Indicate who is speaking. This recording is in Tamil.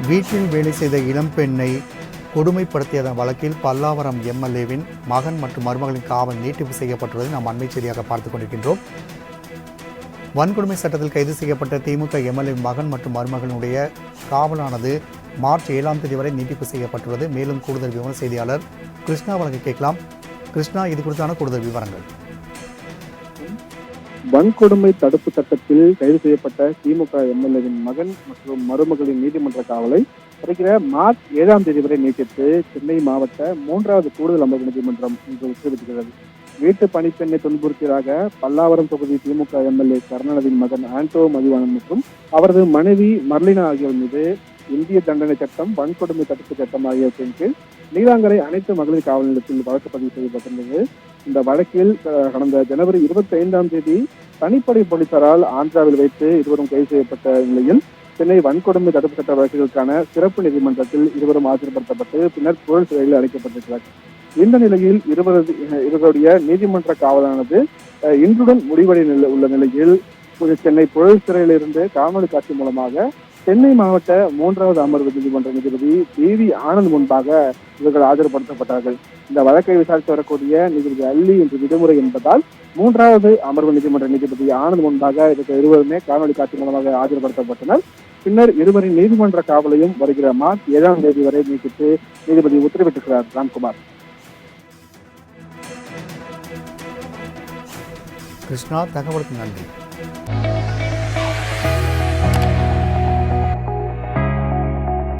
Speaker 1: வீட்டில் வேலை செய்த இளம்பெண்ணை கொடுமைப்படுத்தியதன் வழக்கில் பல்லாவரம் எம்எல்ஏவின் மகன் மற்றும் மருமகளின் காவல் நீட்டிப்பு செய்யப்பட்டுள்ளதை நாம் அண்மை செய்தியாக பார்த்துக் கொண்டிருக்கின்றோம். வன்கொடுமை சட்டத்தில் கைது செய்யப்பட்ட திமுக எம்எல்ஏ மகன் மற்றும் மருமகளுடைய காவலானது மார்ச் 7ஆம் தேதி வரை நீட்டிப்பு செய்யப்பட்டுள்ளது. மேலும் கூடுதல் விவரம் செய்தியாளர் கிருஷ்ணா வழங்க கேட்கலாம். கிருஷ்ணா, இது குறித்தான கூடுதல் விவரங்கள்.
Speaker 2: வன்கொடுமை தடுப்பு சட்டத்தில் கைது செய்யப்பட்ட திமுக எம்எல்ஏவின் மகன் மற்றும் மருமகளின் நீதிமன்ற காவலை வருகிற மார்ச் 7ஆம் தேதி வரை நீட்டித்து சென்னை மாவட்ட 3வது கூடுதல் அமர்வு நீதிமன்றம் இன்று உத்தரவிட்டிருக்கிறது. வீட்டு பணிப்பெண்ணை துன்புறுத்தியதாக பல்லாவரம் தொகுதி திமுக எம்எல்ஏ கருணாநிதியின் மகன் ஆண்டோ மதிவாணன் மற்றும் அவரது மனைவி மர்லினா ஆகியோர் மீது இந்திய தண்டனை சட்டம், வன்கொடுமை தடுப்பு சட்டம் ஆகியவற்றின் கீழ் நீலாங்கரை அனைத்து மகளிர் காவல் நிலையத்தில் வழக்கு பதிவு செய்யப்பட்டிருந்தது. இந்த வழக்கில் கடந்த ஜனவரி 25ஆம் தேதி தனிப்படை போலீசாரால் ஆந்திராவில் வைத்து இருவரும் கைது செய்யப்பட்ட நிலையில் சென்னை வன்கொடுமை தடுப்பு சட்ட வழக்குகளுக்கான சிறப்பு நீதிமன்றத்தில் இருவரும் ஆஜர்படுத்தப்பட்டு பின்னர் புழல் சிறையில் அடைக்கப்பட்டிருக்கிறார். இந்த நிலையில் இவர்களுடைய நீதிமன்ற காவலானது இன்றுடன் முடிவடைய உள்ள நிலையில் சென்னை புழல் சிறையிலிருந்து காணொலி காட்சி மூலமாக சென்னை மாவட்ட 3வது அமர்வு நீதிமன்ற நீதிபதி டிவி ஆனந்த் முன்பாக இவர்கள் ஆஜர்படுத்தப்பட்டார்கள். இந்த வழக்கை விசாரித்து வரக்கூடிய நீதிபதி அல்லி இன்று விடுமுறை என்பதால் 3வது அமர்வு நீதிமன்ற நீதிபதி ஆனந்த் முன்பாக இவர்கள் இருவருமே காணொலி காட்சி மூலமாக ஆஜர்படுத்தப்பட்டனர். பின்னர் இருவரின் நீதிமன்ற காவலையும் வருகிற மார்ச் 7ஆம் தேதி வரை நீட்டித்து நீதிபதி உத்தரவிட்டிருக்கிறார். ராம்குமார்.
Speaker 1: கிருஷ்ணா, தகவலுக்கு நன்றி.